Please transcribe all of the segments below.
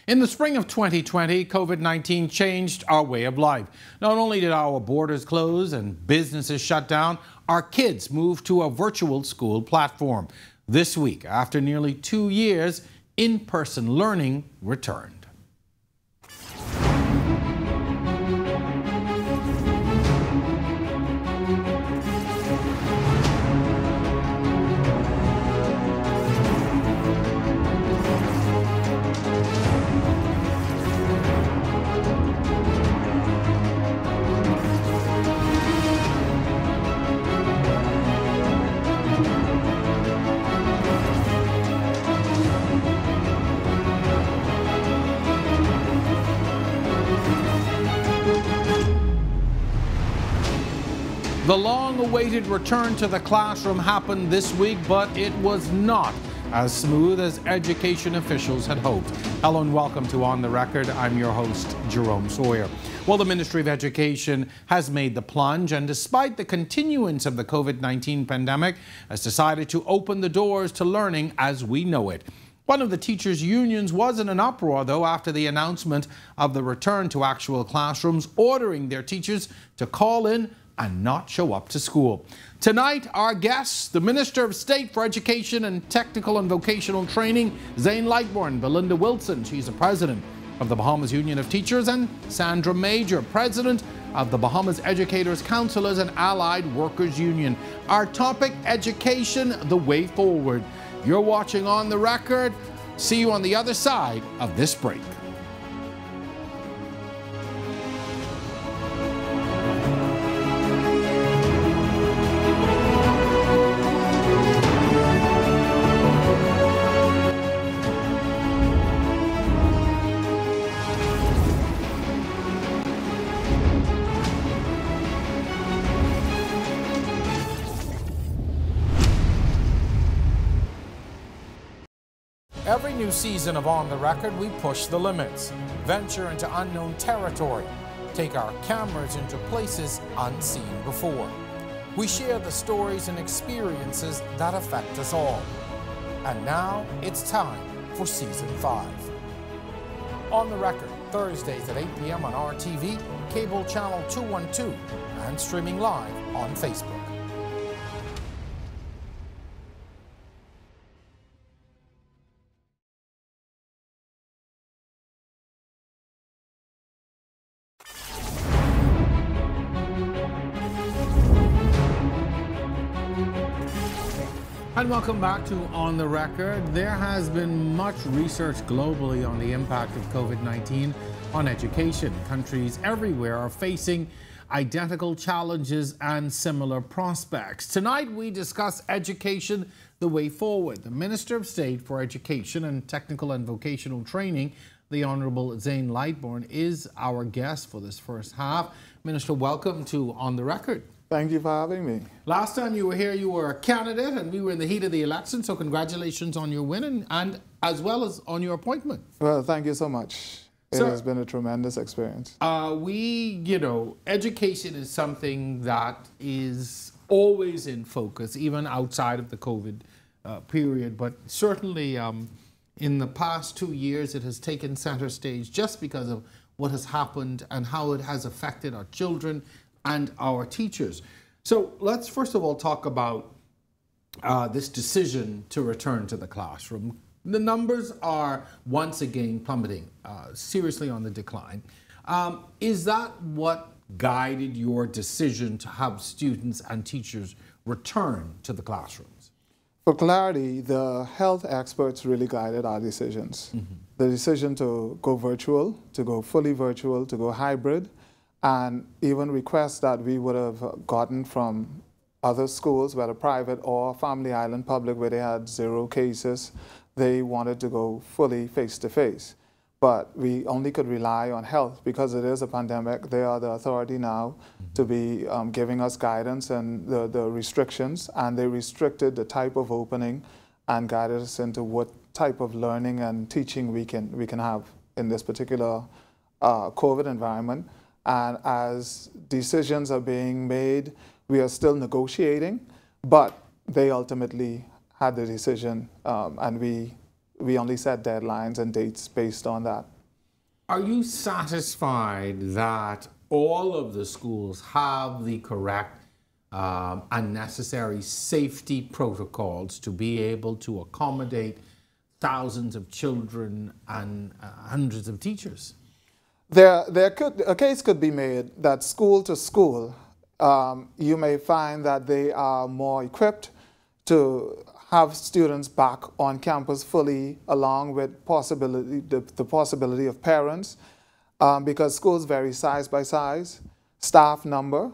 In the spring of 2020, COVID-19 changed our way of life. Not only did our borders close and businesses shut down, our kids moved to a virtual school platform. This week, after nearly 2 years, in-person learning returned. The long-awaited return to the classroom happened this week, but it was not as smooth as education officials had hoped. Hello and welcome to On the Record. I'm your host, Jerome Sawyer. Well, the Ministry of Education has made the plunge, and despite the continuance of the COVID-19 pandemic, has decided to open the doors to learning as we know it. One of the teachers' unions was in an uproar, though, after the announcement of the return to actual classrooms, ordering their teachers to call in and not show up to school. Tonight, our guests, the Minister of State for Education and Technical and Vocational Training, Zane Lightbourne, Belinda Wilson, she's the president of the Bahamas Union of Teachers, and Sandra Major, president of the Bahamas Educators, Counselors and Allied Workers Union. Our topic, education, the way forward. You're watching On the Record. See you on the other side of this break. Every new season of On the Record, we push the limits, venture into unknown territory, take our cameras into places unseen before. We share the stories and experiences that affect us all. And now it's time for Season 5. On the Record, Thursdays at 8 p.m. on RTV, cable channel 212, and streaming live on Facebook. And welcome back to On the Record. There has been much research globally on the impact of COVID-19 on education. Countries everywhere are facing identical challenges and similar prospects. Tonight we discuss education, the way forward. The Minister of State for Education and Technical and Vocational Training, the Honourable Zane Lightbourne, is our guest for this first half. Minister, welcome to On the Record. Thank you for having me. Last time you were here, you were a candidate, and we were in the heat of the election, so congratulations on your win and as well as on your appointment. Well, thank you so much. It has been a tremendous experience. Education is something that is always in focus, even outside of the COVID period, but certainly in the past 2 years, it has taken center stage just because of what has happened and how it has affected our children and our teachers. So let's first of all talk about this decision to return to the classroom. The numbers are once again plummeting, seriously on the decline. Is that what guided your decision to have students and teachers return to the classrooms? For clarity, the health experts really guided our decisions. Mm-hmm. The decision to go virtual, to go fully virtual, to go hybrid, and even requests that we would have gotten from other schools, whether private or Family Island Public, where they had 0 cases. They wanted to go fully face-to-face. But we only could rely on health because it is a pandemic. They are the authority now to be giving us guidance and the restrictions, and they restricted the type of opening and guided us into what type of learning and teaching we can have in this particular COVID environment. And as decisions are being made, we are still negotiating, but they ultimately had the decision, and we we only set deadlines and dates based on that. Are you satisfied that all of the schools have the correct and necessary safety protocols to be able to accommodate thousands of children and hundreds of teachers? A case could be made that school to school, you may find that they are more equipped to have students back on campus fully, along with the possibility of parents, because schools vary size by size, staff number,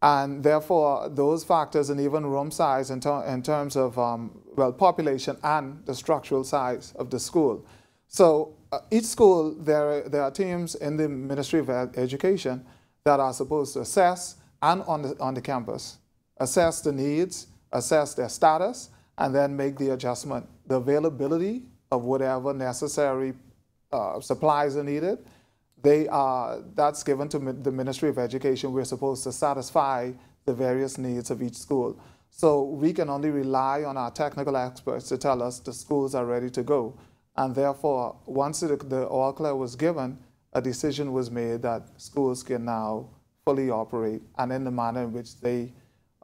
and therefore those factors, and even room size in terms of well, population and the structural size of the school. So each school, there are teams in the Ministry of Education that are supposed to assess and on the campus, assess the needs, assess their status, and then make the adjustment. The availability of whatever necessary supplies are needed, that's given to the Ministry of Education. We're supposed to satisfy the various needs of each school. So we can only rely on our technical experts to tell us the schools are ready to go. And therefore, once the all clear was given, a decision was made that schools can now fully operate and in the manner in which they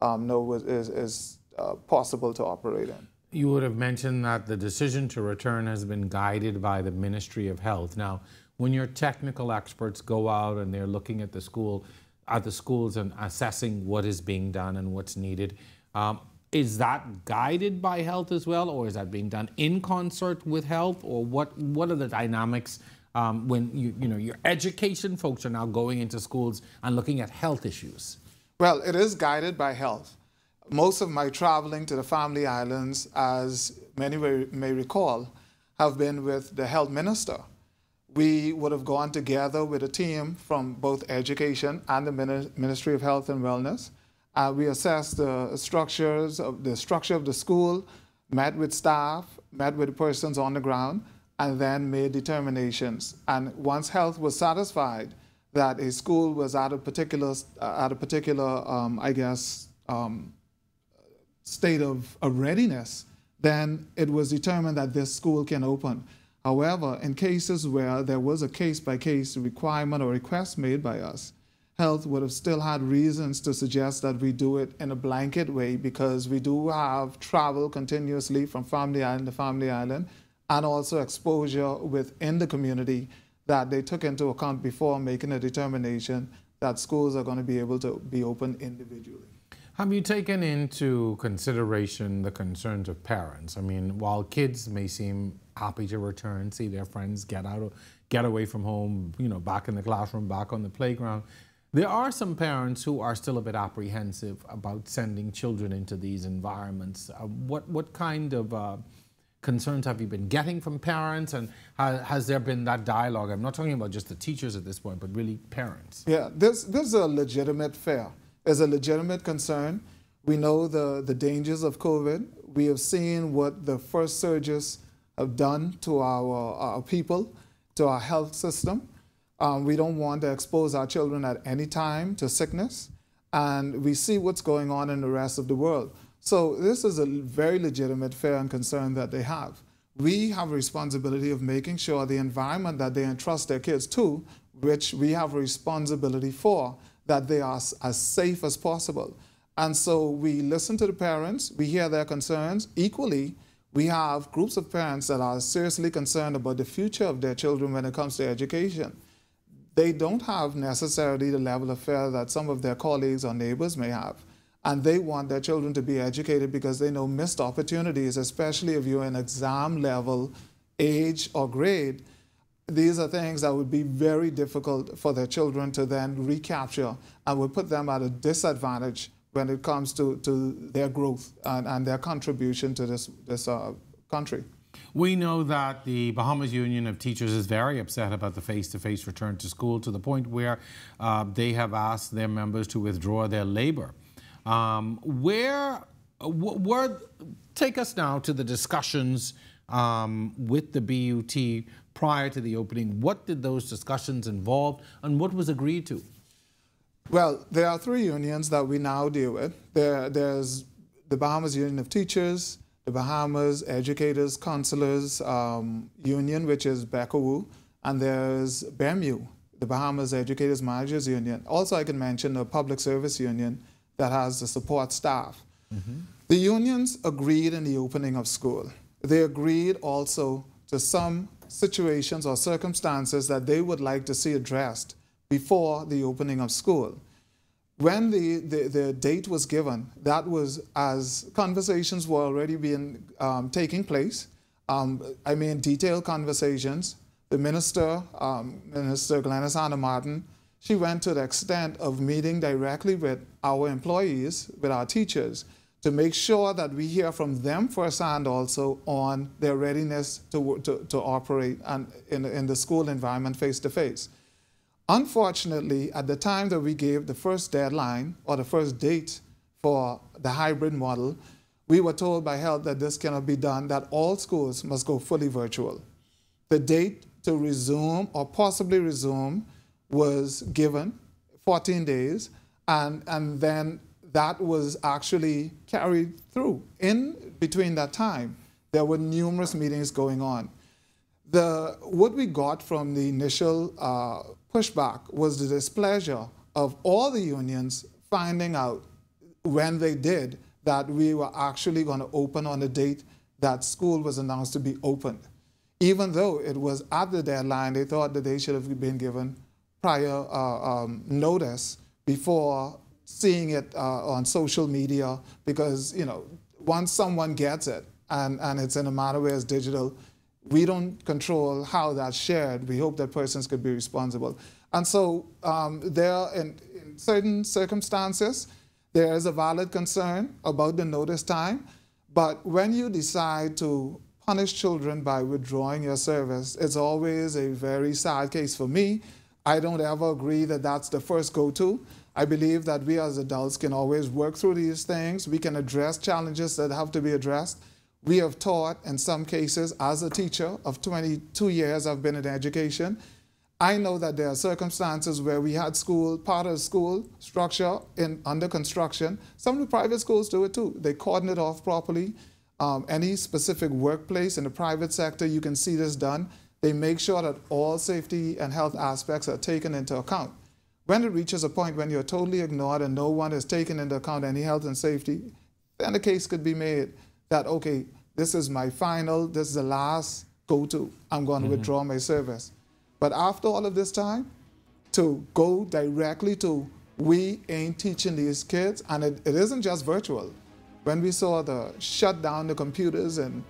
know is possible to operate in. You would have mentioned that the decision to return has been guided by the Ministry of Health. Now, when your technical experts go out and they're looking at the schools and assessing what is being done and what's needed, is that guided by health as well, or is that being done in concert with health, or what are the dynamics when your education folks are now going into schools and looking at health issues? Well, it is guided by health. Most of my traveling to the Family Islands, as many may recall, have been with the health minister. We would have gone together with a team from both education and the Ministry of Health and Wellness. We assessed the structure of the school, met with staff, met with the persons on the ground, and then made determinations. And once health was satisfied that a school was at a particular state of readiness, then it was determined that this school can open. However, in cases where there was a case-by-case requirement or request made by us, health would have still had reasons to suggest that we do it in a blanket way, because we do have travel continuously from Family Island to Family Island, and also exposure within the community that they took into account before making a determination that schools are going to be able to be open individually. Have you taken into consideration the concerns of parents? I mean, while kids may seem happy to return, see their friends, get away from home, back in the classroom, back on the playground, there are some parents who are still a bit apprehensive about sending children into these environments. What kind of concerns have you been getting from parents, and has there been that dialogue? I'm not talking about just the teachers at this point, but really parents. Yeah, there's a legitimate fear. There's a legitimate concern. We know the dangers of COVID. We have seen what the first surges have done to our people, to our health system. We don't want to expose our children at any time to sickness. And we see what's going on in the rest of the world. So this is a very legitimate fear and concern that they have. We have a responsibility of making sure the environment that they entrust their kids to, which we have a responsibility for, that they are as safe as possible. And so we listen to the parents, we hear their concerns. Equally, we have groups of parents that are seriously concerned about the future of their children when it comes to education. They don't have necessarily the level of fear that some of their colleagues or neighbors may have. And they want their children to be educated because they know missed opportunities, especially if you're in exam level, age, or grade. These are things that would be very difficult for their children to then recapture, and would put them at a disadvantage when it comes to their growth and their contribution to this country. We know that the Bahamas Union of Teachers is very upset about the face-to-face return to school, to the point where they have asked their members to withdraw their labor. Take us now to the discussions with the BUT prior to the opening. What did those discussions involve, and what was agreed to? Well, there are three unions that we now deal with. There's the Bahamas Union of Teachers, the Bahamas Educators Counselors Union, which is BECOU, and there's BEMU, the Bahamas Educators Managers Union. Also, I can mention the Public Service Union that has the support staff. The unions agreed in the opening of school. They agreed also to some situations or circumstances that they would like to see addressed before the opening of school. When the date was given, that was as conversations were already taking place. I mean, detailed conversations. The minister, Minister Glenys Anna Martin, she went to the extent of meeting directly with our employees, with our teachers, to make sure that we hear from them firsthand also on their readiness to operate and in the school environment face-to-face. Unfortunately, at the time that we gave the first deadline or the first date for the hybrid model, we were told by health that this cannot be done, that all schools must go fully virtual. The date to resume or possibly resume was given, 14 days, and then that was actually carried through. In between that time, there were numerous meetings going on. What we got from the initial pushback was the displeasure of all the unions finding out when they did that we were actually going to open on the date that school was announced to be opened. Even though it was at the deadline, they thought that they should have been given prior notice before seeing it on social media, because, you know, once someone gets it and it's in a manner where it's digital, we don't control how that's shared. We hope that persons could be responsible. And so in certain circumstances, there is a valid concern about the notice time, but when you decide to punish children by withdrawing your service, it's always a very sad case for me. I don't ever agree that that's the first go-to. I believe that we as adults can always work through these things. We can address challenges that have to be addressed. We have taught, in some cases, as a teacher of 22 years I've been in education, I know that there are circumstances where we had school, part of school structure under construction. Some of the private schools do it too. They cordon it off properly. Any specific workplace in the private sector, you can see this done. They make sure that all safety and health aspects are taken into account. When it reaches a point when you're totally ignored and no one is taking into account any health and safety, then the case could be made that, okay, this is my final, this is the last go-to. I'm going to withdraw my service. But after all of this time, to go directly to, we ain't teaching these kids, and it isn't just virtual. When we saw the shut down the computers and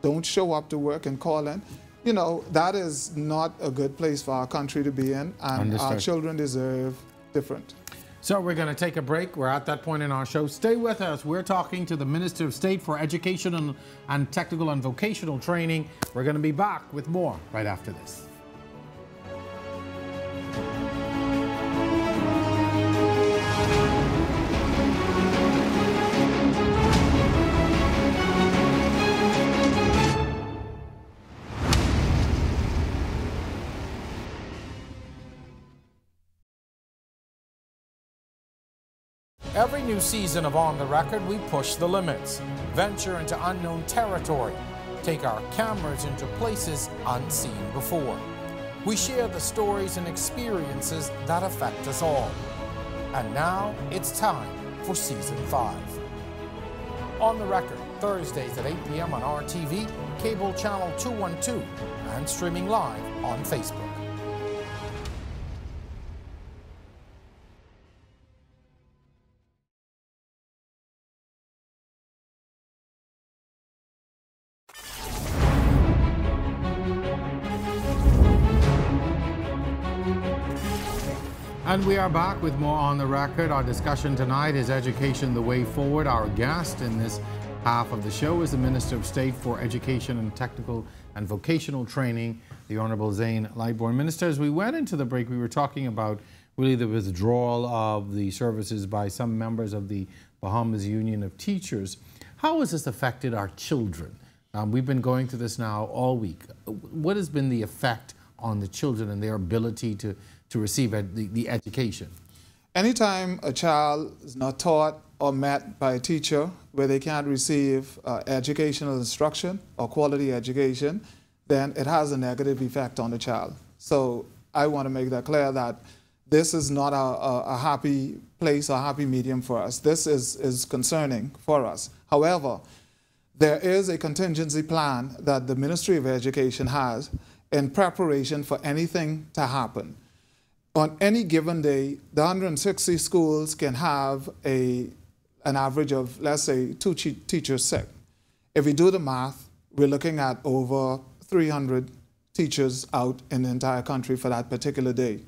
don't show up to work and call in, you know, that is not a good place for our country to be in, and our children deserve different. So we're going to take a break. We're at that point in our show. Stay with us. We're talking to the Minister of State for Education and Technical and Vocational Training. We're going to be back with more right after this. Every new season of On the Record, we push the limits, venture into unknown territory, take our cameras into places unseen before. We share the stories and experiences that affect us all. And now it's time for Season 5. On the Record, Thursdays at 8 p.m. on RTV, cable channel 212, and streaming live on Facebook. And we are back with more On the Record. Our discussion tonight is Education the Way Forward. Our guest in this half of the show is the Minister of State for Education and Technical and Vocational Training, the Honourable Zane Lightbourne. Minister, as we went into the break, we were talking about really the withdrawal of the services by some members of the Bahamas Union of Teachers. How has this affected our children? We've been going through this now all week. What has been the effect on the children and their ability to receive the education? Anytime a child is not taught or met by a teacher where they can't receive educational instruction or quality education, then it has a negative effect on the child. So I want to make that clear that this is not a happy place or happy medium for us. This is concerning for us. However, there is a contingency plan that the Ministry of Education has in preparation for anything to happen. On any given day, the 160 schools can have an average of, let's say, 2 teachers sick. If we do the math, we're looking at over 300 teachers out in the entire country for that particular day.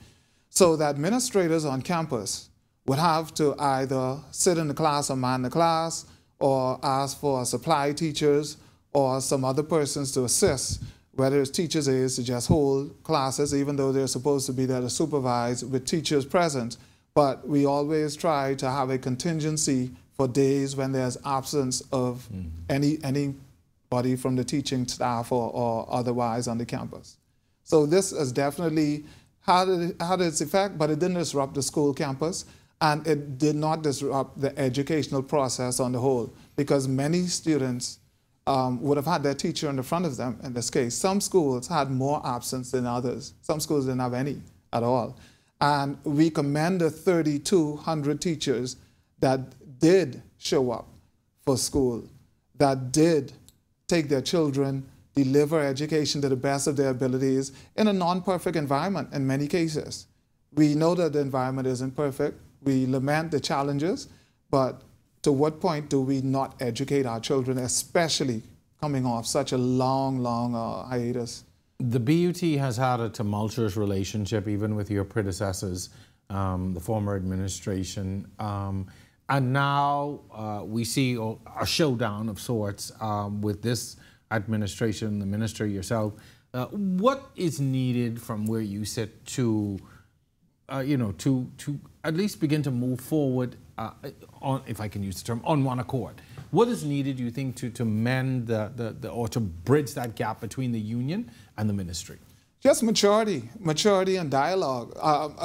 So the administrators on campus would have to either sit in the class or man the class, or ask for supply teachers or some other persons to assist, whether it's teachers' aides to just hold classes, even though they're supposed to be there to supervise with teachers present. But we always try to have a contingency for days when there's absence of anybody from the teaching staff or otherwise on the campus. So this has definitely had its effect, but it didn't disrupt the school campus, and it did not disrupt the educational process on the whole, because many students would have had their teacher in the front of them in this case. Some schools had more absence than others. Some schools didn't have any at all. And we commend the 3,200 teachers that did show up for school, that did take their children, deliver education to the best of their abilities in a non-perfect environment in many cases. We know that the environment isn't perfect. We lament the challenges, but to what point do we not educate our children, especially coming off such a long hiatus? The BUT has had a tumultuous relationship even with your predecessors, the former administration, and now we see a showdown of sorts with this administration, the minister yourself. What is needed from where you sit to, to at least begin to move forward on, if I can use the term, on one accord? What is needed, do you think, to mend or to bridge that gap between the union and the ministry? Just maturity and dialogue.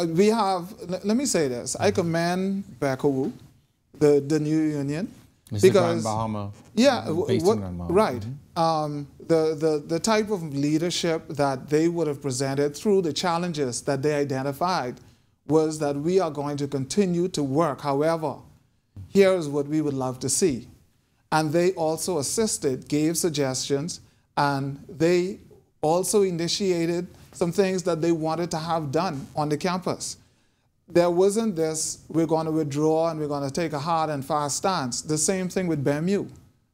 We have, let me say this, I commend Bekowu, the new union. It's because, the Grand Bahama. Yeah, right. Mm-hmm. The type of leadership that they would have presented through the challenges that they identified was that we are going to continue to work. However, here's what we would love to see. And they also assisted, gave suggestions, and they also initiated some things that they wanted to have done on the campus. There wasn't this, we're going to withdraw and we're going to take a hard and fast stance. The same thing with BEMU.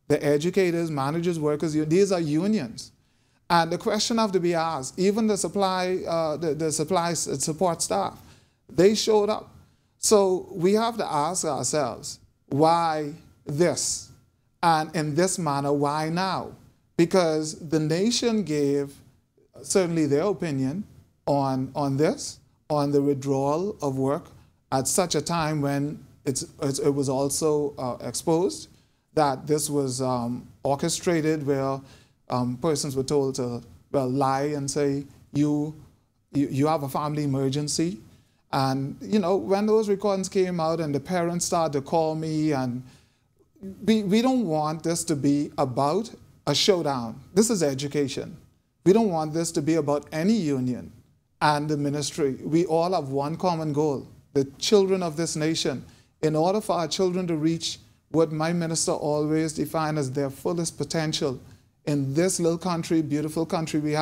The educators, managers, workers, these are unions. And the question have to be asked, even the supply support staff, they showed up. So we have to ask ourselves, why this? And in this manner, why now? Because the nation gave certainly their opinion on this, on the withdrawal of work at such a time when it was also exposed that this was orchestrated, where persons were told to, well, lie and say, you have a family emergency. And, when those recordings came out and the parents started to call me, and we don't want this to be about a showdown. This is education. We don't want this to be about any union and the ministry. We all have one common goal, the children of this nation. In order for our children to reach what my minister always defined as their fullest potential in this little country, beautiful country we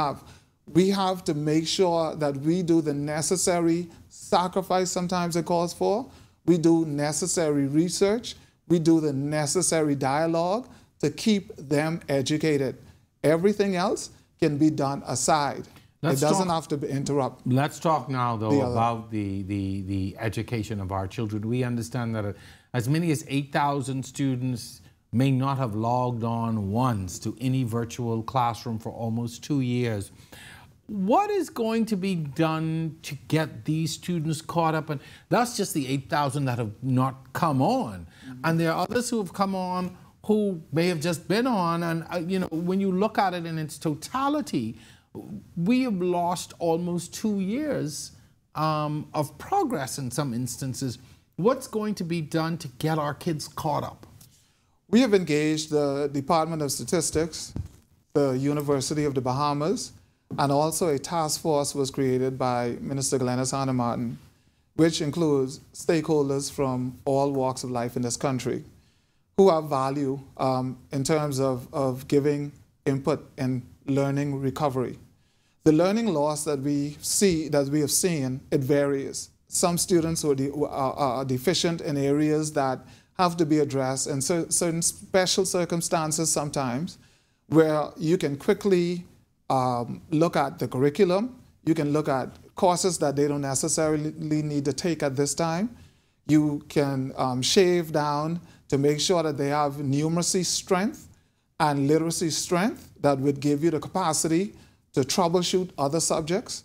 have to make sure that we do the necessary sacrifice sometimes it calls for. We do necessary research. We do the necessary dialogue to keep them educated. Everything else can be done aside. It doesn't have to interrupt. Let's talk now, though, about the education of our children. We understand that as many as 8,000 students may not have logged on once to any virtual classroom for almost 2 years. What is going to be done to get these students caught up? And that's just the 8,000 that have not come on. Mm-hmm. And there are others who have come on who may have just been on. And, when you look at it in its totality, we have lost almost 2 years of progress in some instances. What's going to be done to get our kids caught up? We have engaged the Department of Statistics, the University of the Bahamas, and also a task force was created by Minister Glenys Hanna-Martin, which includes stakeholders from all walks of life in this country who have value in terms of giving input in learning recovery. The learning loss that we have seen, it varies. Some students are deficient in areas that have to be addressed in certain special circumstances sometimes, where you can quickly look at the curriculum, you can look at courses that they don't necessarily need to take at this time. You can shave down to make sure that they have numeracy strength and literacy strength that would give you the capacity to troubleshoot other subjects,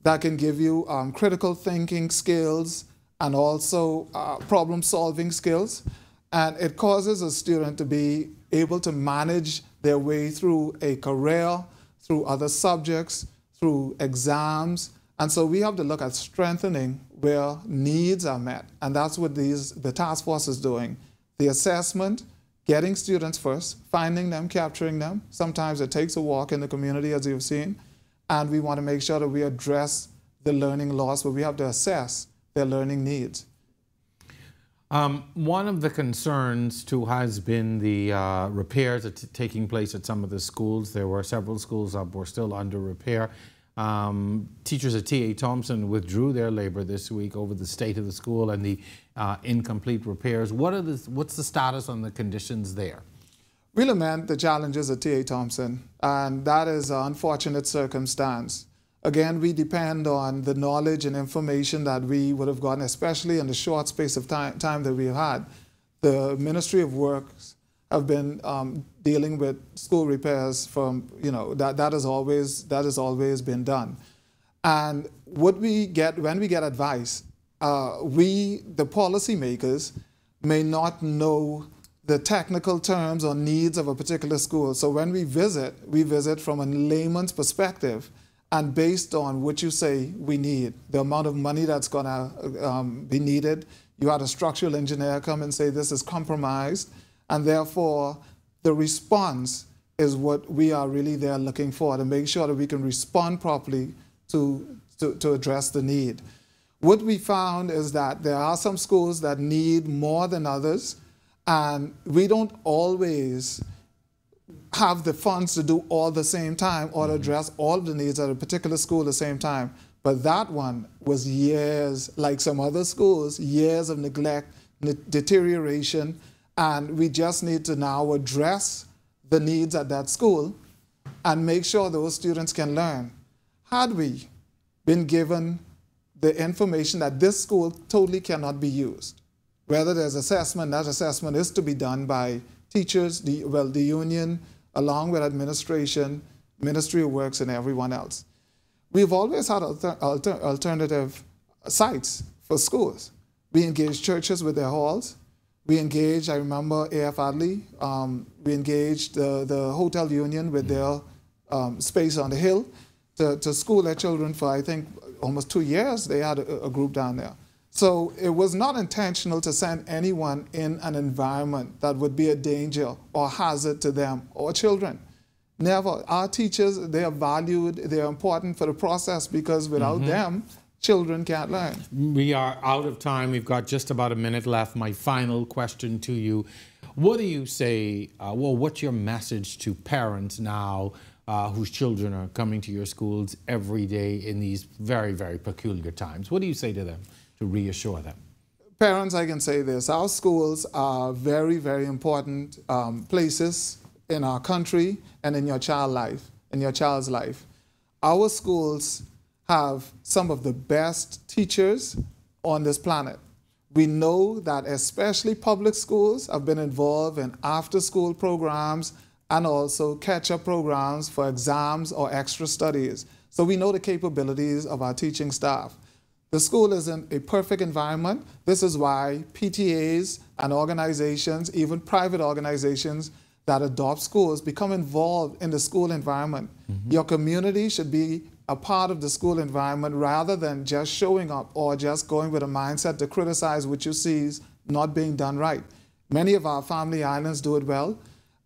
that can give you critical thinking skills and also problem-solving skills. And it causes a student to be able to manage their way through a career, through other subjects, through exams. And so we have to look at strengthening where needs are met. And that's what the task force is doing. The assessment, getting students first, finding them, capturing them. Sometimes it takes a walk in the community, as you've seen. And we want to make sure that we address the learning loss, but we have to assess their learning needs. One of the concerns, too, has been the repairs that are taking place at some of the schools. There were several schools that were still under repair. Teachers at T.A. Thompson withdrew their labor this week over the state of the school and the incomplete repairs. What's the status on the conditions there? We lament the challenges at T.A. Thompson, and that is an unfortunate circumstance. Again, we depend on the knowledge and information that we would have gotten, especially in the short space of time that we've had. The Ministry of Works have been dealing with school repairs from, that has always been done. And what we get, when we get advice, the policymakers, may not know the technical terms or needs of a particular school. So when we visit from a layman's perspective, and based on what you say we need, the amount of money that's going to be needed. You had a structural engineer come and say this is compromised, and therefore the response is what we are really there looking for, to make sure that we can respond properly to address the need. What we found is that there are some schools that need more than others, and we don't always have the funds to do all at the same time or to address all of the needs at a particular school at the same time. But that one was years, like some other schools, years of neglect, deterioration, and we just need to now address the needs at that school and make sure those students can learn. Had we been given the information that this school totally cannot be used, whether there's assessment, that assessment is to be done by teachers, the union, along with administration, Ministry of Works, and everyone else. We've always had alternative sites for schools. We engaged churches with their halls. We engaged, I remember A.F. Adley, we engaged the Hotel Union with their space on the hill to school their children for, I think, almost 2 years. They had a group down there. So it was not intentional to send anyone in an environment that would be a danger or hazard to them or children. Never. Our teachers, they are valued, they are important for the process, because without them, children can't learn. We are out of time. We've got just about a minute left. My final question to you, what do you say, what's your message to parents now whose children are coming to your schools every day in these very, very peculiar times? What do you say to them to reassure them? Parents, I can say this. Our schools are very, very important places in our country and in your child's life. Our schools have some of the best teachers on this planet. We know that especially public schools have been involved in after-school programs and also catch-up programs for exams or extra studies. So we know the capabilities of our teaching staff. The school isn't a perfect environment. This is why PTAs and organizations, even private organizations that adopt schools, become involved in the school environment. Your community should be a part of the school environment rather than just showing up or just going with a mindset to criticize what you see is not being done right. Many of our family islands do it well,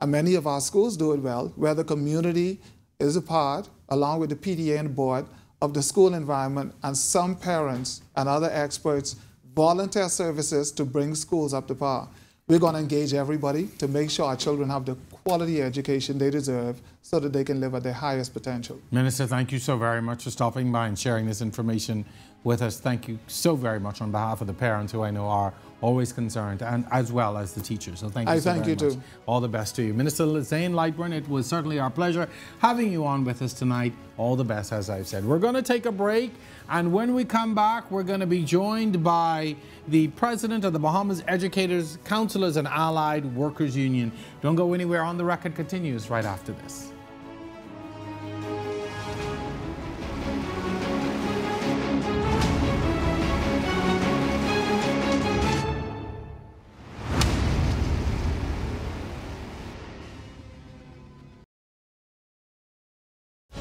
and many of our schools do it well, where the community is a part, along with the PTA and board, of the school environment, and some parents and other experts volunteer services to bring schools up to par. We're going to engage everybody to make sure our children have the quality education they deserve so that they can live at their highest potential. Minister, thank you so very much for stopping by and sharing this information with us. Thank you so very much on behalf of the parents who I know are always concerned, and as well as the teachers. So thank you so very much. Too. All the best to you. Minister Zane Lightburn, it was certainly our pleasure having you on with us tonight. All the best, as I've said. We're going to take a break, and when we come back, we're going to be joined by the president of the Bahamas Educators, Counselors and Allied Workers Union. Don't go anywhere. On the Record continues right after this.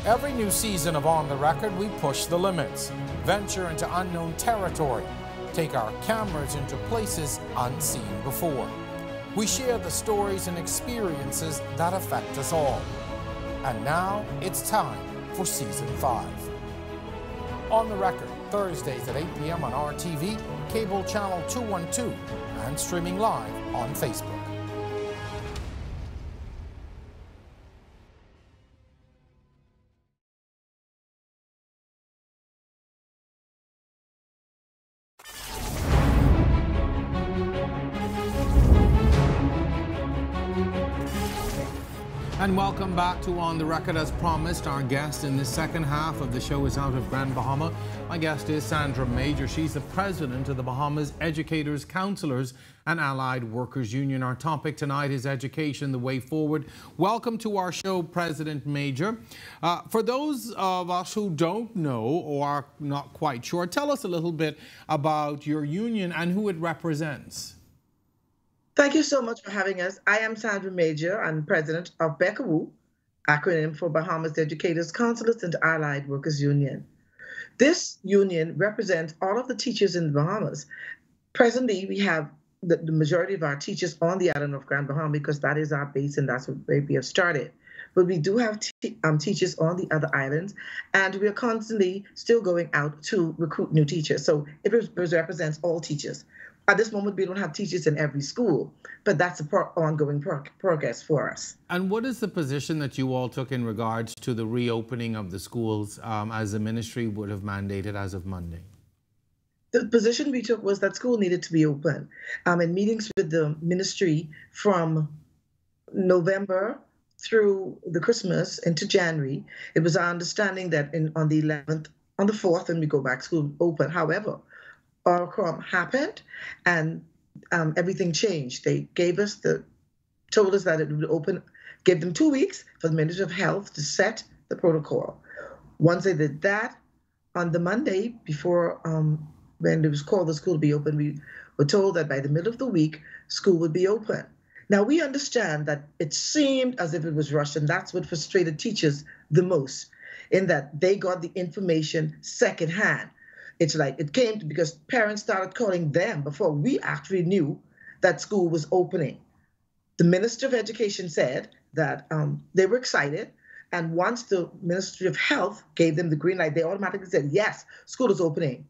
Every new season of On the Record, we push the limits, venture into unknown territory, take our cameras into places unseen before. We share the stories and experiences that affect us all. And now it's time for Season 5. On the Record, Thursdays at 8 p.m. on RTV, cable channel 212, and streaming live on Facebook. And welcome back to On the Record. As promised, our guest in the second half of the show is out of Grand Bahama. My guest is Sandra Major. She's the president of the Bahamas Educators, Counselors and Allied Workers Union. Our topic tonight is education, the way forward. Welcome to our show, President Major. For those of us who don't know or are not quite sure, tell us a little bit about your union and who it represents. Thank you so much for having us. I am Sandra Major. I'm president of BECAWU, acronym for Bahamas Educators, Counselors and Allied Workers Union. This union represents all of the teachers in the Bahamas. Presently, we have the majority of our teachers on the island of Grand Bahama because that is our base and that's where we have started. But we do have teachers on the other islands, and we are constantly still going out to recruit new teachers. So it represents all teachers. At this moment, we don't have teachers in every school, but that's an ongoing progress for us. And what is the position that you all took in regards to the reopening of the schools as the ministry would have mandated as of Monday? The position we took was that school needed to be open. In meetings with the ministry from November through the Christmas into January, it was our understanding that on the 11th, on the 4th, when we go back, school open. However, Omicron happened and everything changed. They told us that it would open, gave them 2 weeks for the Ministry of Health to set the protocol. Once they did that, on the Monday before when it was called the school to be open, we were told that by the middle of the week, school would be open. Now, we understand that it seemed as if it was rushed, and that's what frustrated teachers the most, in that they got the information secondhand. It's like it came because parents started calling them before we actually knew that school was opening. The Minister of Education said that they were excited, and once the Ministry of Health gave them the green light, they automatically said, yes, school is opening.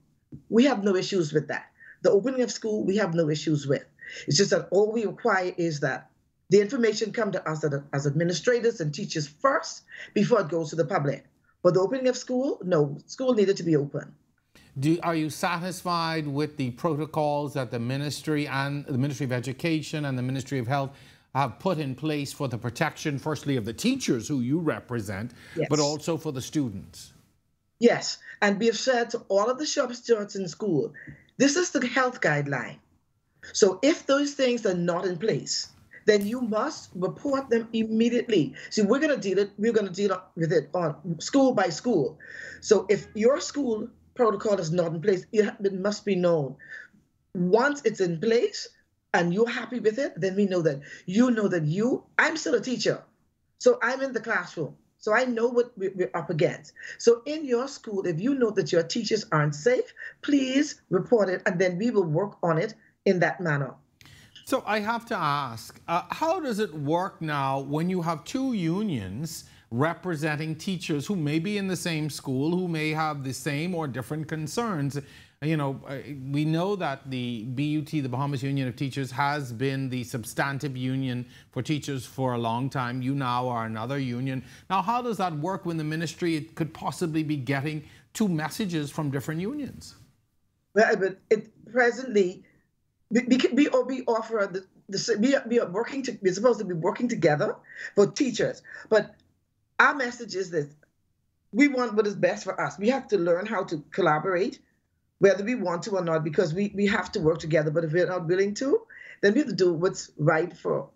We have no issues with that. The opening of school, we have no issues with. It's just that all we require is that the information come to us as administrators and teachers first before it goes to the public. But the opening of school, no, school needed to be open. Are you satisfied with the protocols that the Ministry and the Ministry of Education and the Ministry of Health have put in place for the protection, firstly, of the teachers who you represent, yes, but also for the students? Yes, and we have said to all of the shop stewards in school, this is the health guideline. So if those things are not in place, then you must report them immediately. See, we're going to deal with it on school by school. So if your school protocol is not in place, it must be known. Once it's in place and you're happy with it, then we know that I'm still a teacher. So I'm in the classroom. So I know what we're up against. So in your school, if you know that your teachers aren't safe, please report it, and then we will work on it in that manner. So I have to ask, how does it work now when you have two unions representing teachers who may be in the same school, who may have the same or different concerns? You know, we know that the BUT, the Bahamas Union of Teachers, has been the substantive union for teachers for a long time. You now are another union. Now, how does that work when the ministry could possibly be getting two messages from different unions? Well, but presently, we offer we are working we're supposed to be working together for teachers, but our message is this: we want what is best for us. We have to learn how to collaborate, whether we want to or not, because we have to work together. But if we're not willing to, then we have to do what's right for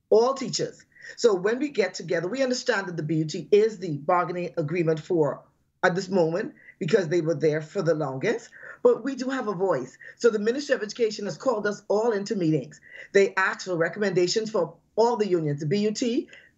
all teachers. So when we get together, we understand that the BUT is the bargaining agreement for at this moment because they were there for the longest. But we do have a voice. So the Ministry of Education has called us all into meetings. They asked for recommendations for all the unions, the BUT,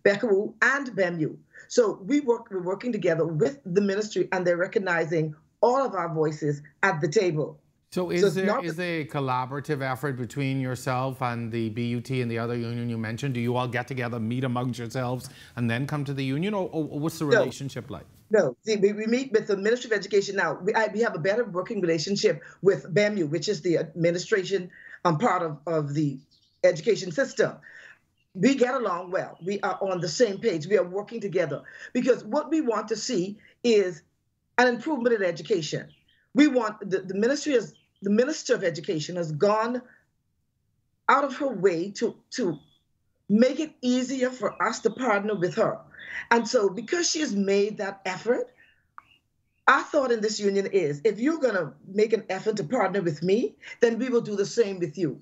BECAWU, and BEMU. So we're working together with the ministry, and they're recognizing all of our voices at the table. So is there a collaborative effort between yourself and the BUT and the other union you mentioned? Do you all get together, meet amongst yourselves, and then come to the union, or what's the relationship like? No, see, we meet with the Ministry of Education now. We have a better working relationship with BEMU, which is the administration part of the education system. We get along well. We are on the same page. We are working together because what we want to see is an improvement in education. We want the Minister of Education has gone out of her way to make it easier for us to partner with her. And so because she has made that effort, our thought in this union is, if you're going to make an effort to partner with me, then we will do the same with you.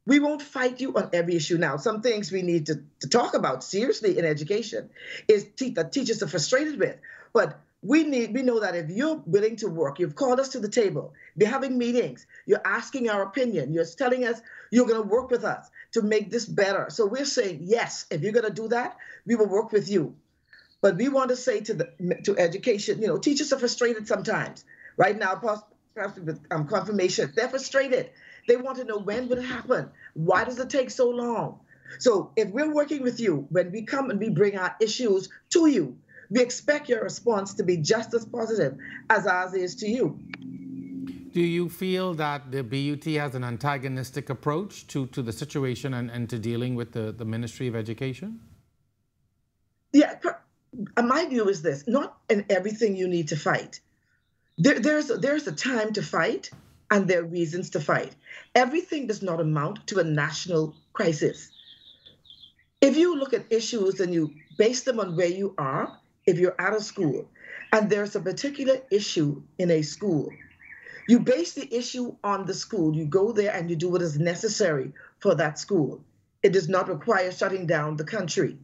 We won't fight you on every issue. Now, some things we need to talk about seriously in education is that teachers are frustrated with. But we know that if you're willing to work, you've called us to the table, we're having meetings, you're asking our opinion, you're telling us you're going to work with us to make this better. So we're saying, yes, if you're going to do that, we will work with you. But we want to say to education, you know, teachers are frustrated sometimes. Right now, perhaps with confirmation, they're frustrated. They want to know, when will it happen? Why does it take so long? So if we're working with you, when we come and we bring our issues to you, we expect your response to be just as positive as ours is to you. Do you feel that the BUT has an antagonistic approach to the situation and to dealing with the Ministry of Education? Yeah, my view is this: not in everything you need to fight. There's a time to fight, and there are reasons to fight. Everything does not amount to a national crisis. If you look at issues and you base them on where you are, if you're out of school, and there's a particular issue in a school, you base the issue on the school. You go there and you do what is necessary for that school. It does not require shutting down the country.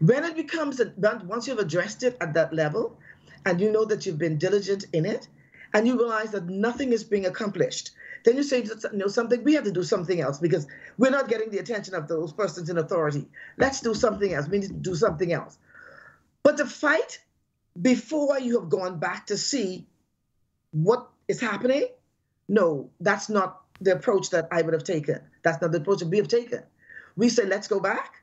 When it becomes, once you've addressed it at that level, and you know that you've been diligent in it, and you realize that nothing is being accomplished, then you say, you know, something, we have to do something else because we're not getting the attention of those persons in authority. Let's do something else. We need to do something else. But to fight before you have gone back to see what is happening, no, that's not the approach that I would have taken. That's not the approach that we have taken. We say, let's go back,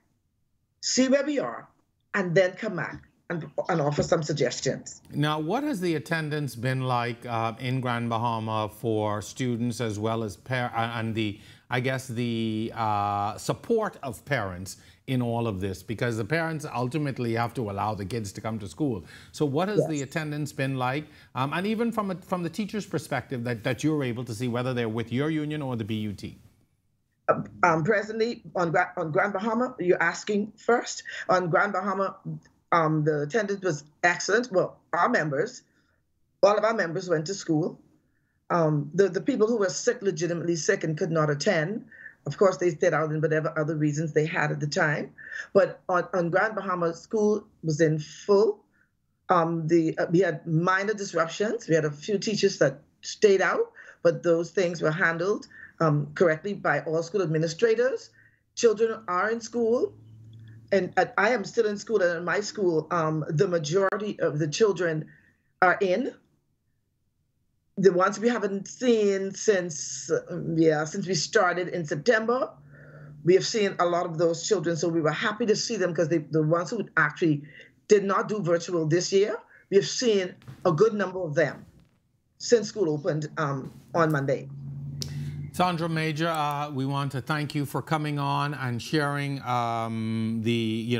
see where we are, and then come back and offer some suggestions. Now, what has the attendance been like in Grand Bahama for students as well as and the support of parents in all of this? Because the parents ultimately have to allow the kids to come to school. So what has the attendance been like? And even from the teacher's perspective that you're able to see, whether they're with your union or the BUT? Presently, on Grand Bahama, you're asking first. On Grand Bahama, the attendance was excellent. Well, all of our members went to school. The people who were sick, legitimately sick, and could not attend, of course, they stayed out in whatever other reasons they had at the time. But on Grand Bahama, school was in full. We had minor disruptions. We had a few teachers that stayed out, but those things were handled correctly by all school administrators. Children are in school. and I am still in school, and in my school, the majority of the children are in. The ones we haven't seen since we started in September, we have seen a lot of those children. So we were happy to see them because the ones who actually did not do virtual this year, we have seen a good number of them since school opened on Monday. Sandra Major, we want to thank you for coming on and sharing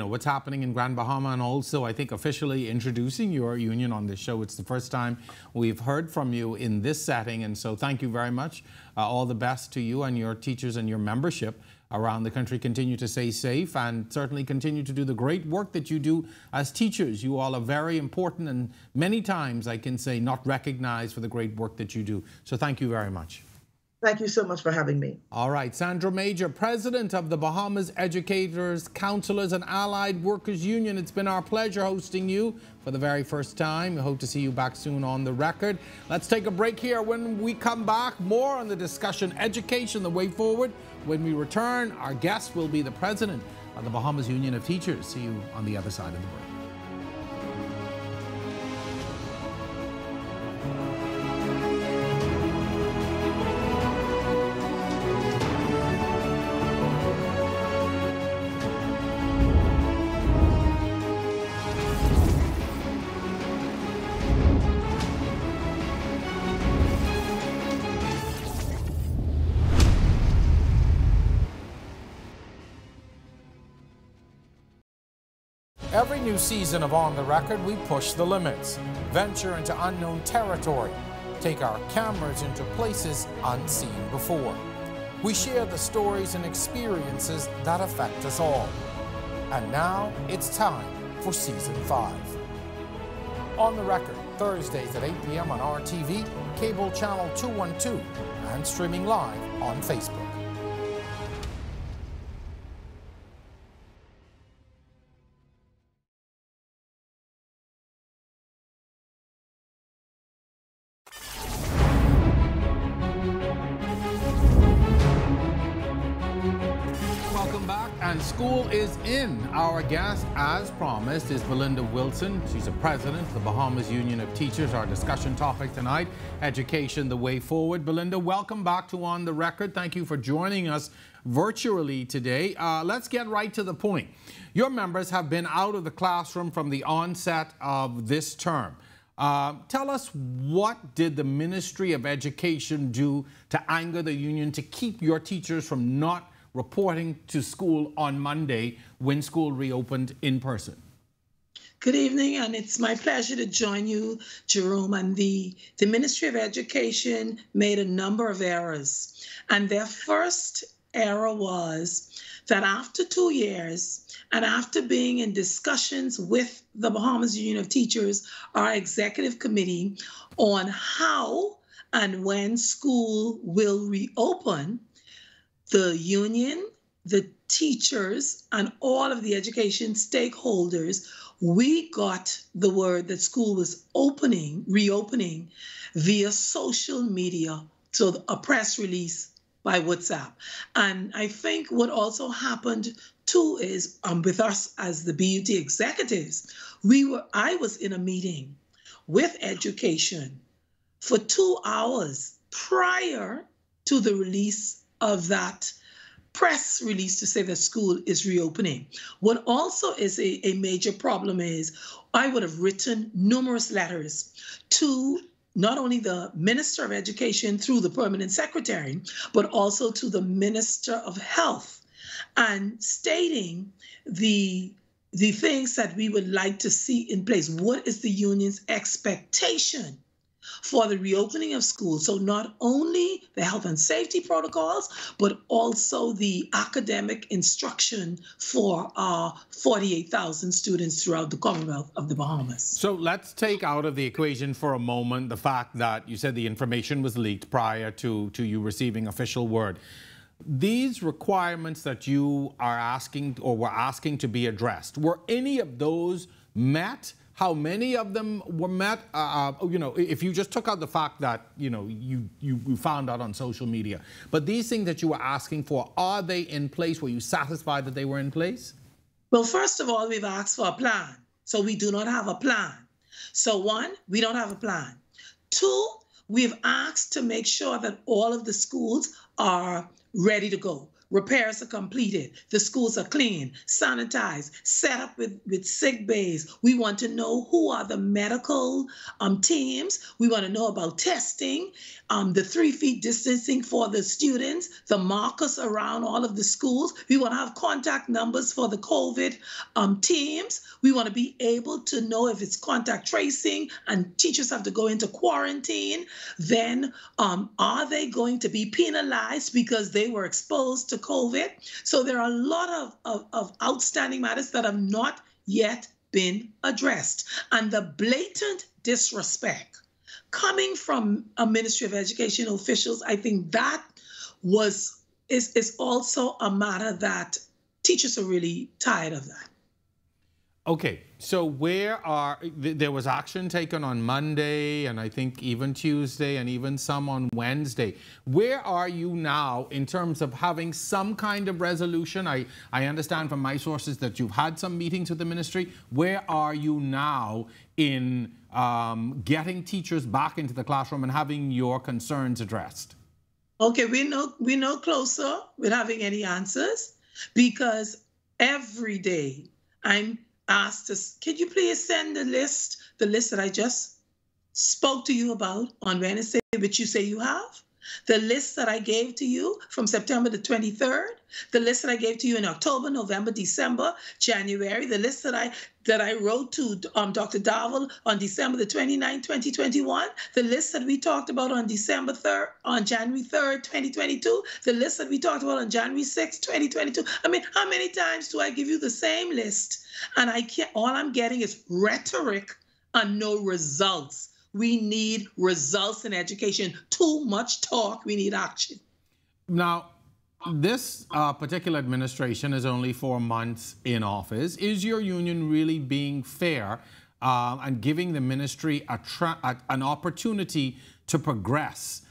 what's happening in Grand Bahama, and also I think officially introducing your union on this show. It's the first time we've heard from you in this setting, and so thank you very much. All the best to you and your teachers and your membership around the country. Continue to stay safe and certainly continue to do the great work that you do as teachers. You all are very important and many times I can say not recognized for the great work that you do. So thank you very much. Thank you so much for having me. All right, Sandra Major, President of the Bahamas Educators, Counselors and Allied Workers Union. It's been our pleasure hosting you for the very first time. We hope to see you back soon on the record. Let's take a break here. When we come back, more on the discussion, education, the way forward. When we return, our guest will be the President of the Bahamas Union of Teachers. See you on the other side of the break. Every new season of On the Record, we push the limits, venture into unknown territory, take our cameras into places unseen before. We share the stories and experiences that affect us all. And now it's time for Season 5. On the Record, Thursdays at 8 p.m. on RTV, cable channel 212, and streaming live on Facebook. And school is in. Our guest, as promised, is Belinda Wilson. She's the president of the Bahamas Union of Teachers. Our discussion topic tonight, education, the way forward. Belinda, welcome back to On the Record. Thank you for joining us virtually today. Let's get right to the point. Your members have been out of the classroom from the onset of this term. Tell us, what did the Ministry of Education do to anger the union to keep your teachers from not reporting to school on Monday when school reopened in person? Good evening, and it's my pleasure to join you, Jerome. And the Ministry of Education made a number of errors. And their first error was that after 2 years, and after being in discussions with the Bahamas Union of Teachers, our executive committee, on how and when school will reopen, the union, the teachers, and all of the education stakeholders, we got the word that school was reopening via social media, so a press release by WhatsApp. And I think what also happened too is with us as the BUT executives, I was in a meeting with education for 2 hours prior to the release of that press release to say that school is reopening. What also is a major problem is I would have written numerous letters to not only the Minister of Education through the Permanent Secretary, but also to the Minister of Health, and stating the things that we would like to see in place. What is the union's expectation for the reopening of schools? So not only the health and safety protocols, but also the academic instruction for our 48,000 students throughout the Commonwealth of the Bahamas. So let's take out of the equation for a moment the fact that you said the information was leaked prior to you receiving official word. These requirements that you are asking or were asking to be addressed, were any of those met? How many of them were met? If you just took out the fact that, you found out on social media. But these things that you were asking for, are they in place? Were you satisfied that they were in place? Well, first of all, we've asked for a plan. So we do not have a plan. So one, we don't have a plan. Two, we've asked to make sure that all of the schools are ready to go. Repairs are completed. The schools are clean, sanitized, set up with sick bays. We want to know who are the medical teams. We want to know about testing, the 3 feet distancing for the students, the markers around all of the schools. We want to have contact numbers for the COVID teams. We want to be able to know if it's contact tracing and teachers have to go into quarantine. Then are they going to be penalized because they were exposed to COVID? So there are a lot of outstanding matters that have not yet been addressed. And the blatant disrespect coming from a Ministry of Education officials, I think that is also a matter that teachers are really tired of that. Okay, so there was action taken on Monday and I think even Tuesday and even some on Wednesday. Where are you now in terms of having some kind of resolution? I understand from my sources that you've had some meetings with the ministry. Where are you now in getting teachers back into the classroom and having your concerns addressed? Okay, we're no closer with having any answers because every day I'm asked us, can you please send the list that I just spoke to you about on Wednesday, which you say you have? The list that I gave to you from September the 23rd, the list that I gave to you in October, November, December, January, the list that I wrote to Dr. Darwell on December the 29th, 2021, the list that we talked about on January 3rd, 2022, the list that we talked about on January 6th, 2022. I mean, how many times do I give you the same list? And all I'm getting is rhetoric and no results. We need results in education. Too much talk. We need action. Now, this particular administration is only 4 months in office. Is your union really being fair and giving the ministry an opportunity to progress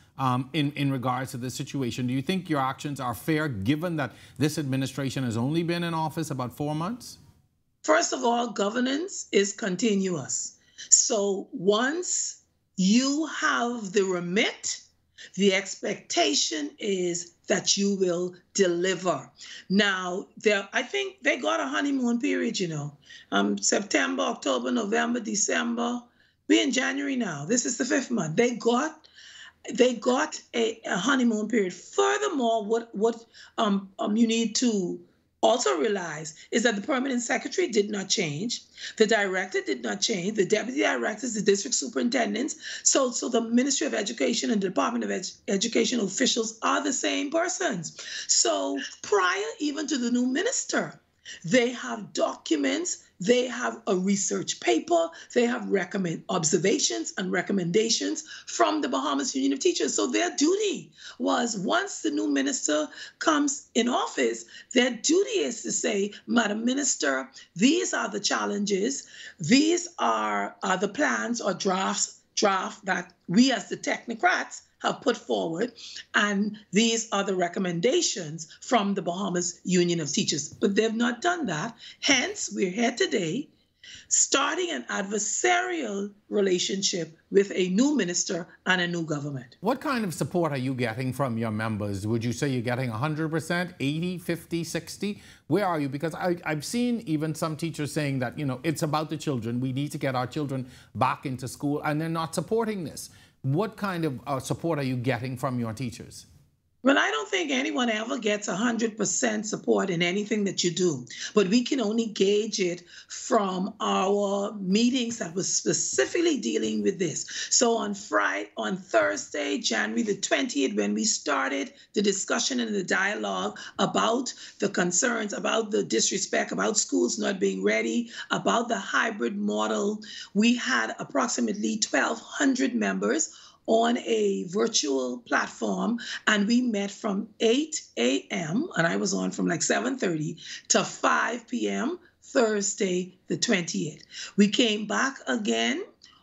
in regards to this situation? Do you think your actions are fair given that this administration has only been in office about 4 months? First of all, governance is continuous. So once you have the remit, the expectation is that you will deliver. Now, I think they got a honeymoon period, September, October, November, December. We're in January now. This is the 5th month. They got a honeymoon period. Furthermore, what you need to also realize is that the permanent secretary did not change. The director did not change. The deputy directors, the district superintendents. So the Ministry of Education and the Department of Education officials are the same persons. So prior even to the new minister, they have documents, they have a research paper, they have observations and recommendations from the Bahamas Union of Teachers. So their duty was, once the new minister comes in office, their duty is to say, Madam Minister, these are the challenges, these are the plans or draft that we as the technocrats have put forward, and these are the recommendations from the Bahamas Union of Teachers. But they've not done that. Hence, we're here today starting an adversarial relationship with a new minister and a new government. What kind of support are you getting from your members? Would you say you're getting 100%, 80, 50, 60? Where are you? Because I've seen even some teachers saying that, it's about the children. We need to get our children back into school, and they're not supporting this. What kind of support are you getting from your teachers? Well, I don't think anyone ever gets 100% support in anything that you do, but we can only gauge it from our meetings that was specifically dealing with this. So on Thursday, January the 20th, when we started the discussion and the dialogue about the concerns, about the disrespect, about schools not being ready, about the hybrid model, we had approximately 1,200 members on a virtual platform, and we met from 8 a.m., and I was on from like 7:30 to 5 p.m. Thursday the 20th. We came back again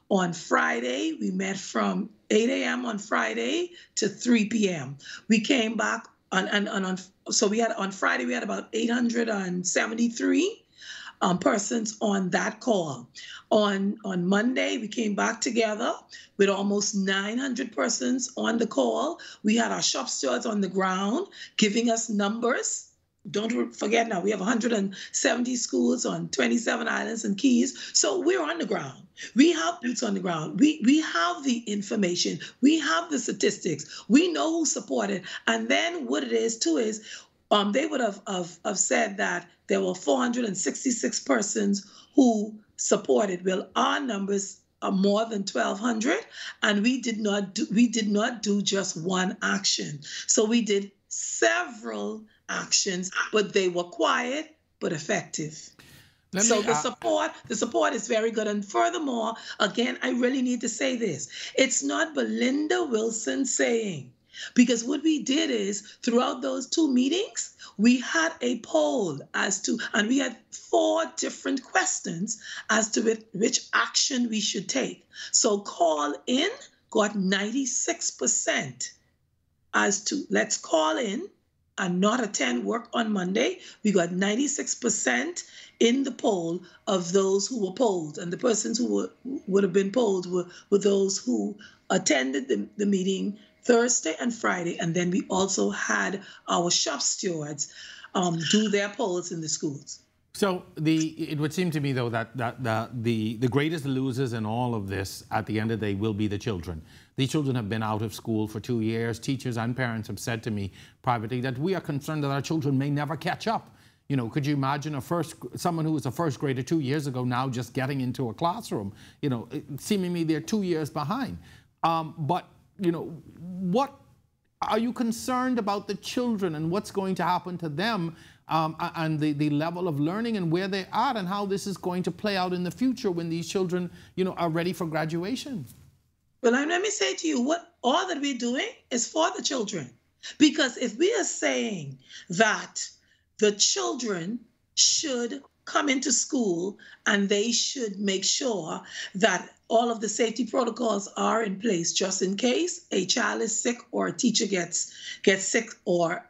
on Friday. We met from 8 a.m. on Friday to 3 p.m. We came back on Friday we had about 873. persons on that call. On Monday, we came back together with almost 900 persons on the call. We had our shop stewards on the ground giving us numbers. Don't forget now, we have 170 schools on 27 islands and keys. So we're on the ground. We have boots on the ground. We have the information. We have the statistics. We know who supported. And then what it is too is they would have said that there were 466 persons who supported. Well, our numbers are more than 1,200, and we did not do just one action. So we did several actions, but they were quiet but effective. So the support is very good. And furthermore, again, I really need to say this. It's not Belinda Wilson saying, because what we did is throughout those 2 meetings, we had a poll and we had 4 different questions as to which action we should take. So call in got 96% as to let's call in and not attend work on Monday. We got 96% in the poll of those who were polled. And the persons who would have been polled were those who attended the meeting Thursday and Friday. And then we also had our shop stewards do their polls in the schools. So it would seem to me, though, that the greatest losers in all of this at the end of the day will be the children. These children have been out of school for 2 years. Teachers and parents have said to me privately that we are concerned that our children may never catch up. You know, could you imagine someone who was a first grader 2 years ago now just getting into a classroom? You know, seemingly they're 2 years behind. But, you know, what are you concerned about the children and what's going to happen to them and the level of learning and where they're at and how this is going to play out in the future when these children, you know, are ready for graduation? Well, let me say to you, all that we're doing is for the children. Because if we are saying that the children should come into school and they should make sure that all of the safety protocols are in place just in case a child is sick or a teacher gets sick or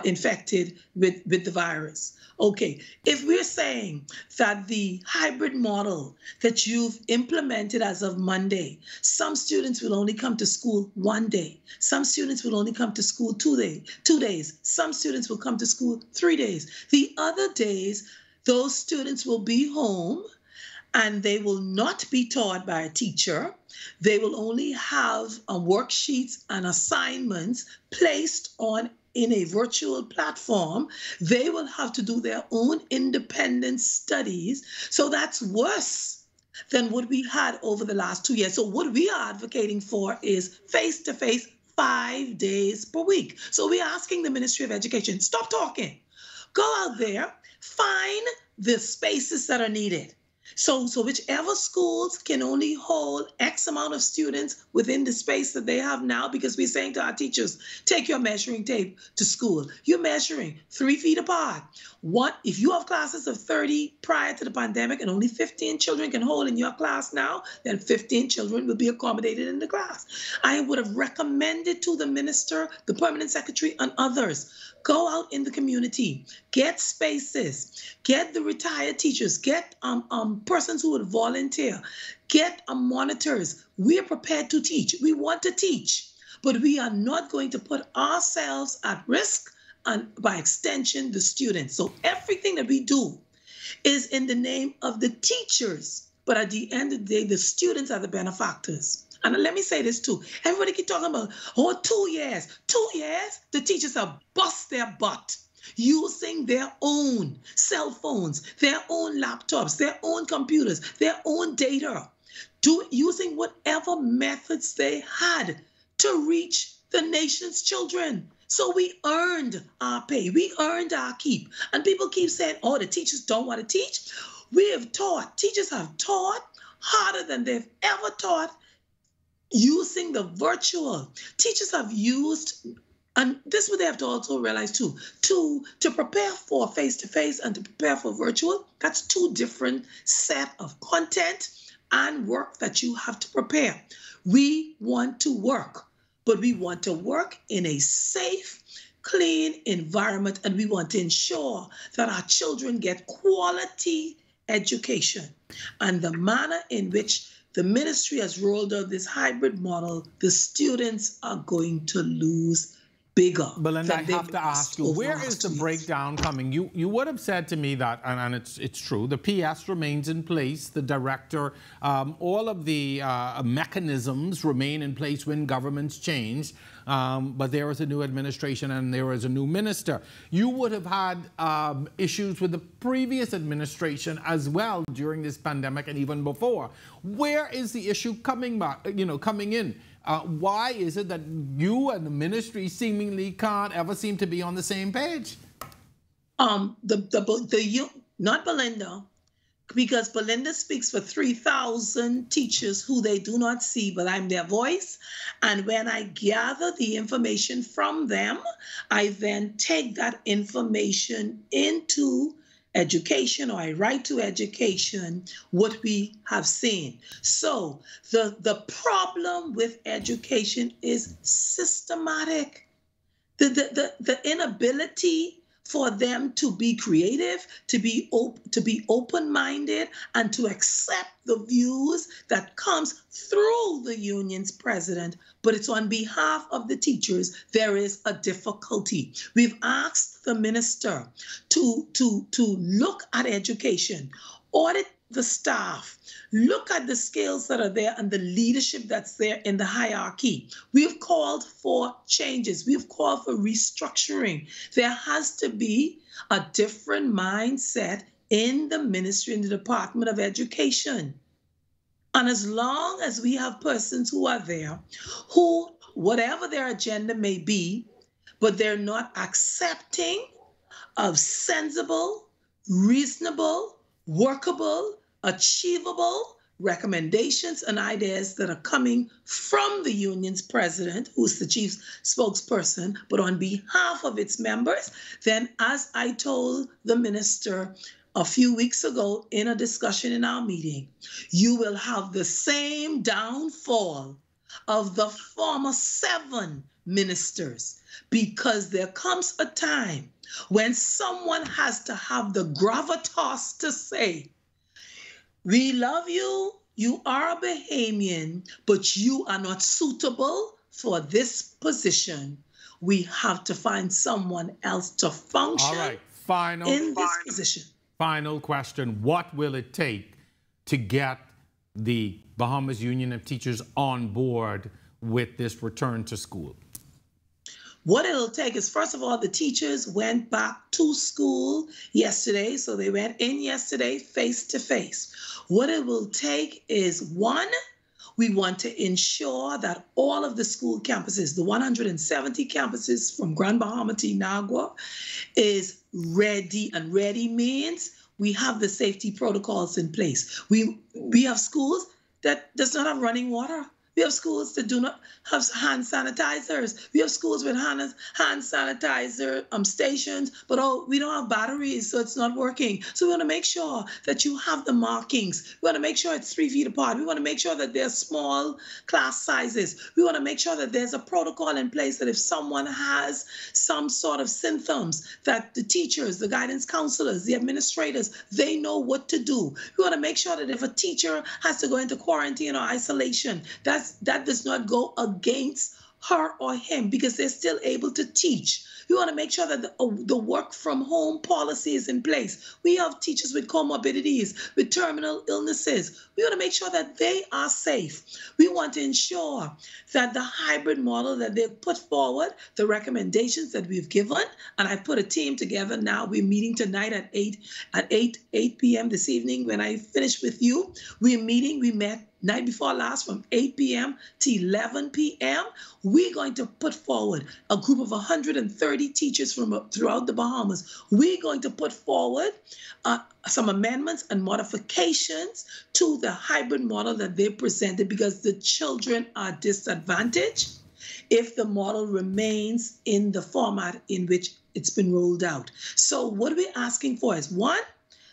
infected with the virus. Okay, if we're saying that the hybrid model that you've implemented as of Monday, some students will only come to school 1 day. Some students will only come to school 2 days. Some students will come to school 3 days. The other days, those students will be home and they will not be taught by a teacher. They will only have worksheets and assignments placed in a virtual platform. They will have to do their own independent studies. So that's worse than what we had over the last 2 years. So what we are advocating for is face-to-face 5 days per week. So we're asking the Ministry of Education, stop talking. Go out there, find the spaces that are needed. So whichever schools can only hold X amount of students within the space that they have now, because we're saying to our teachers, take your measuring tape to school. You're measuring 3 feet apart. If you have classes of 30 prior to the pandemic and only 15 children can hold in your class now, then 15 children will be accommodated in the class. I would have recommended to the minister, the permanent secretary, and others, go out in the community, get spaces, get the retired teachers, get persons who would volunteer, get monitors. We are prepared to teach. We want to teach, but we are not going to put ourselves at risk and by extension, the students. So everything that we do is in the name of the teachers, but at the end of the day, the students are the benefactors. And let me say this too. Everybody keep talking about, 2 years. 2 years, the teachers have bust their butt using their own cell phones, their own laptops, their own computers, their own data, using whatever methods they had to reach the nation's children. So we earned our pay. We earned our keep. And people keep saying, the teachers don't want to teach. We have taught. Teachers have taught harder than they've ever taught using the virtual. Teachers have used, and this is what they have to also realize too, to prepare for face-to-face and to prepare for virtual, that's 2 different set of content and work that you have to prepare. We want to work, but we want to work in a safe, clean environment, and we want to ensure that our children get quality education. And the manner in which the ministry has rolled out this hybrid model, the students are going to lose bigger. Belinda, I have to ask you, where is the breakdown coming? You would have said to me that, and it's true, the PS remains in place, the director, all of the mechanisms remain in place when governments change, but there is a new administration and there is a new minister. You would have had issues with the previous administration as well during this pandemic and even before. Where is the issue coming in? Why is it that you and the ministry seemingly can't ever seem to be on the same page? Not Belinda, because Belinda speaks for 3,000 teachers who they do not see, but I'm their voice. And when I gather the information from them, I then take that information into education, or I write to education what we have seen. So the problem with education is systematic. The inability for them to be creative, to be open-minded, and to accept the views that comes through the union's president, but it's on behalf of the teachers. There is a difficulty. We've asked the minister to look at education, audit the staff, look at the skills that are there and the leadership that's there in the hierarchy. We've called for changes. We've called for restructuring. There has to be a different mindset in the ministry, in the Department of Education. And as long as we have persons who are there, who, whatever their agenda may be, but they're not accepting of sensible, reasonable, workable, achievable recommendations and ideas that are coming from the union's president, who's the chief spokesperson, but on behalf of its members, then as I told the minister a few weeks ago in a discussion in our meeting, you will have the same downfall of the former 7 ministers, because there comes a time when someone has to have the gravitas to say, we love you, you are a Bahamian, but you are not suitable for this position. We have to find someone else to function in this position. Final question. What will it take to get the Bahamas Union of Teachers on board with this return to school? What it'll take is, first of all, the teachers went back to school yesterday. So they went in yesterday face to face. What it will take is, 1, we want to ensure that all of the school campuses, the 170 campuses from Grand Bahama to Inagua, is ready. And ready means we have the safety protocols in place. We have schools that does not have running water. We have schools that do not have hand sanitizers. We have schools with hand sanitizer stations, but we don't have batteries, so it's not working. So we want to make sure that you have the markings. We want to make sure it's 3 feet apart. We want to make sure that there's small class sizes. We want to make sure that there's a protocol in place that if someone has some sort of symptoms, that the teachers, the guidance counselors, the administrators, they know what to do. We want to make sure that if a teacher has to go into quarantine or isolation, that does not go against her or him, because they're still able to teach. We want to make sure that the work from home policy is in place. We have teachers with comorbidities, with terminal illnesses. We want to make sure that they are safe. We want to ensure that the hybrid model that they've put forward, the recommendations that we've given, and I've put a team together now. We're meeting tonight at 8 p.m. this evening. When I finish with you, we met night before last from 8 p.m. to 11 p.m. We're going to put forward a group of 130 teachers from throughout the Bahamas. We're going to put forward some amendments and modifications to the hybrid model that they presented, because the children are disadvantaged if the model remains in the format in which it's been rolled out. So what we're asking for is, 1,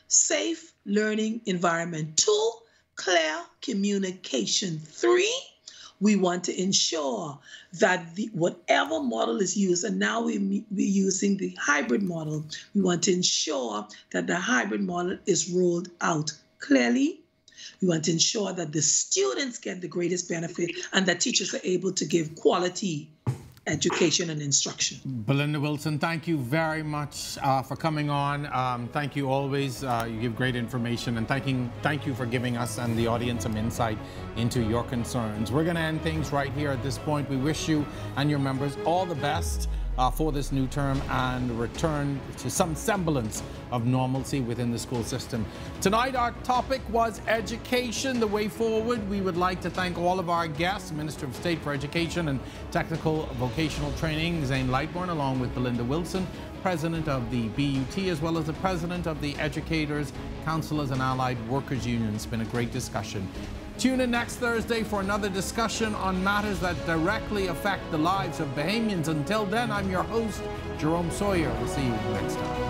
safe learning environment. 2, clear communication. 3, We want to ensure that whatever model is used, and now we're using the hybrid model, we want to ensure that the hybrid model is rolled out clearly. We want to ensure that the students get the greatest benefit and that teachers are able to give quality education and instruction. Belinda Wilson, thank you very much for coming on. Thank you always. You give great information, and thank you for giving us and the audience some insight into your concerns. We're going to end things right here at this point. We wish you and your members all the best for this new term and return to some semblance of normalcy within the school system. Tonight, our topic was education, the way forward. We would like to thank all of our guests, Minister of State for Education and Technical Vocational Training, Zane Lightbourne, along with Belinda Wilson, President of the BUT, as well as the President of the Educators, Counselors and Allied Workers Union. It's been a great discussion. Tune in next Thursday for another discussion on matters that directly affect the lives of Bahamians. Until then, I'm your host, Jerome Sawyer. We'll see you next time.